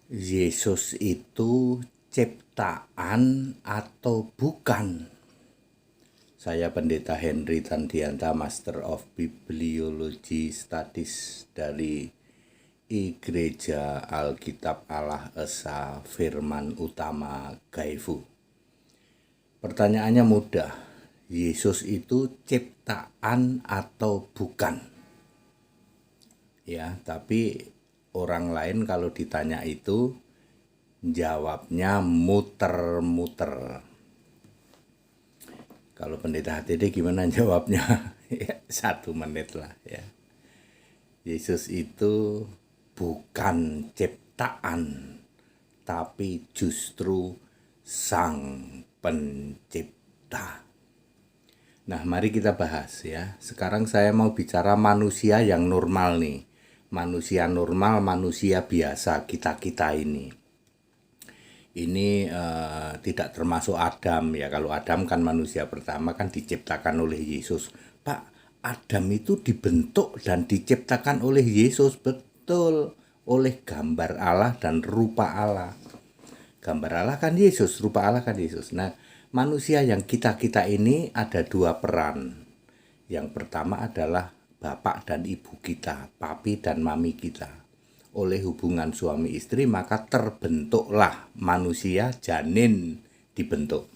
Yesus itu ciptaan atau bukan? Saya Pendeta Henry Tandianta, Master of Bibliology Studies dari Gereja Alkitab Allah Esa Firman Utama Gaifu. Pertanyaannya mudah, Yesus itu ciptaan atau bukan? Ya, tapi orang lain kalau ditanya itu jawabnya muter-muter. Kalau Pendeta HTD gimana jawabnya? 1 menit lah ya. Yesus itu bukan ciptaan, tapi justru Sang Pencipta. Nah, mari kita bahas ya. Sekarang saya mau bicara manusia yang normal nih. Manusia normal, manusia biasa, kita-kita ini. Ini tidak termasuk Adam ya. Kalau Adam kan manusia pertama kan diciptakan oleh Yesus. Pak, Adam itu dibentuk dan diciptakan oleh Yesus, betul, oleh gambar Allah dan rupa Allah. Gambar Allah kan Yesus, rupa Allah kan Yesus. Nah, manusia yang kita-kita ini ada 2 peran. Yang pertama adalah bapak dan ibu kita, papi dan mami kita. Oleh hubungan suami istri maka terbentuklah manusia, janin dibentuk.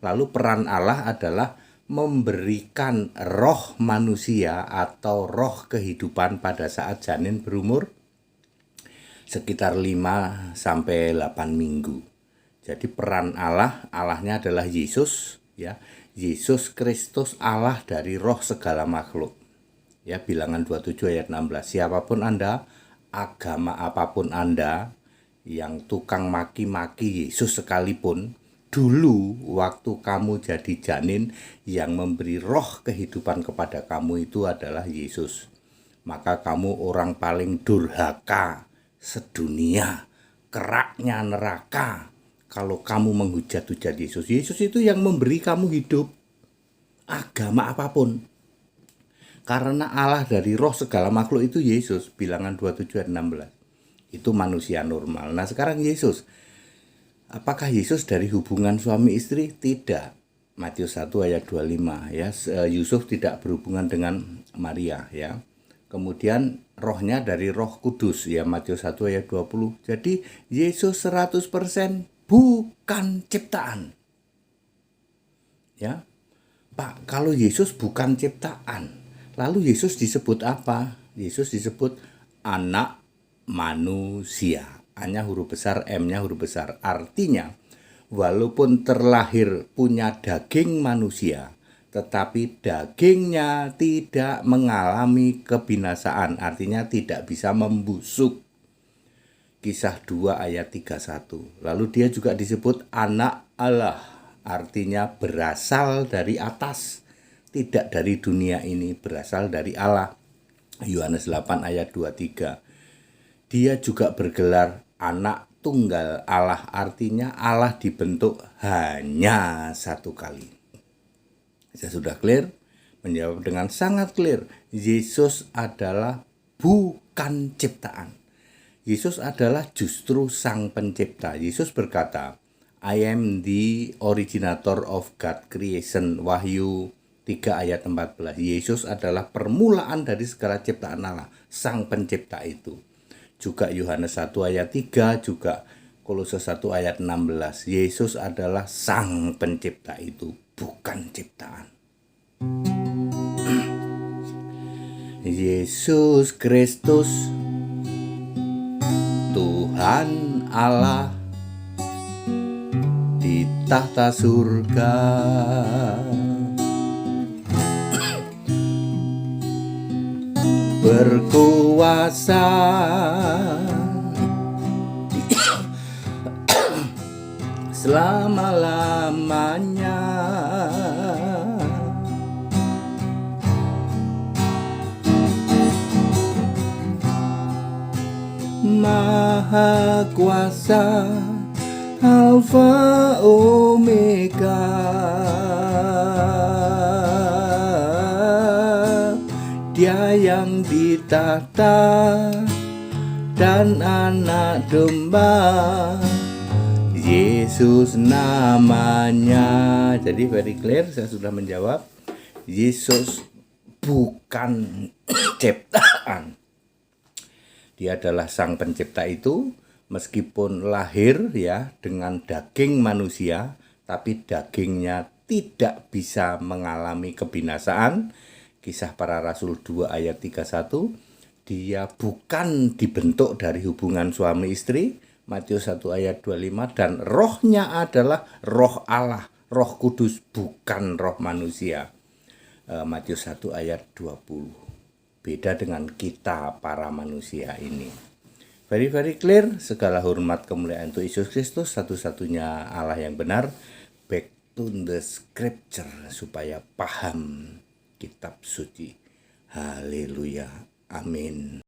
Lalu peran Allah adalah memberikan roh manusia atau roh kehidupan pada saat janin berumur sekitar 5 sampai 8 minggu. Jadi peran Allah, Allahnya adalah Yesus ya. Yesus Kristus Allah dari roh segala makhluk. Ya, Bilangan 27 ayat 16. Siapapun Anda, agama apapun Anda, yang tukang maki-maki Yesus sekalipun, dulu waktu kamu jadi janin, yang memberi roh kehidupan kepada kamu itu adalah Yesus. Maka kamu orang paling durhaka sedunia, keraknya neraka kalau kamu menghujat-hujat Yesus. Yesus itu yang memberi kamu hidup, agama apapun. Karena Allah dari roh segala makhluk itu Yesus, Bilangan 27 ayat 16. Itu manusia normal. Nah, sekarang Yesus. Apakah Yesus dari hubungan suami istri? Tidak. Matius 1 ayat 25 ya. Yusuf tidak berhubungan dengan Maria ya. Kemudian rohnya dari Roh Kudus ya, Matius 1 ayat 20. Jadi Yesus 100% bukan ciptaan. Ya. Pak, kalau Yesus bukan ciptaan, lalu Yesus disebut apa? Yesus disebut anak manusia. A-nya huruf besar, M-nya huruf besar. Artinya, walaupun terlahir punya daging manusia, tetapi dagingnya tidak mengalami kebinasaan. Artinya tidak bisa membusuk. Kisah 2 ayat 31. Lalu dia juga disebut anak Allah. Artinya berasal dari atas. Tidak dari dunia ini, berasal dari Allah. Yohanes 8 ayat 23. Dia juga bergelar anak tunggal Allah, artinya Allah dibentuk hanya 1 kali. Saya sudah clear? Menjawab dengan sangat clear. Yesus adalah bukan ciptaan. Yesus adalah justru Sang Pencipta. Yesus berkata, I am the originator of God creation. Wahyu 3 ayat 14. Yesus adalah permulaan dari segala ciptaan Allah, Sang Pencipta itu. Juga Yohanes 1 ayat 3, juga Kolose 1 ayat 16. Yesus adalah Sang Pencipta itu, bukan ciptaan. Yesus Kristus, Tuhan Allah di tahta surga, berkuasa selama-lamanya. Maha kuasa, Alfa Omega, Dia yang ditahta dan anak domba, Yesus namanya. Jadi very clear, saya sudah menjawab. Yesus bukan ciptaan. Dia adalah sang pencipta itu, meskipun lahir ya dengan daging manusia, tapi dagingnya tidak bisa mengalami kebinasaan. Kisah Para Rasul 2 ayat 31. Dia bukan dibentuk dari hubungan suami istri, Matius 1 ayat 25, dan rohnya adalah roh Allah, Roh Kudus, bukan roh manusia. Matius 1 ayat 20. Beda dengan kita para manusia ini. Very clear. Segala hormat kemuliaan untuk Yesus Kristus, satu-satunya Allah yang benar. Back to the scripture supaya paham kitab suci. Haleluya. Amin.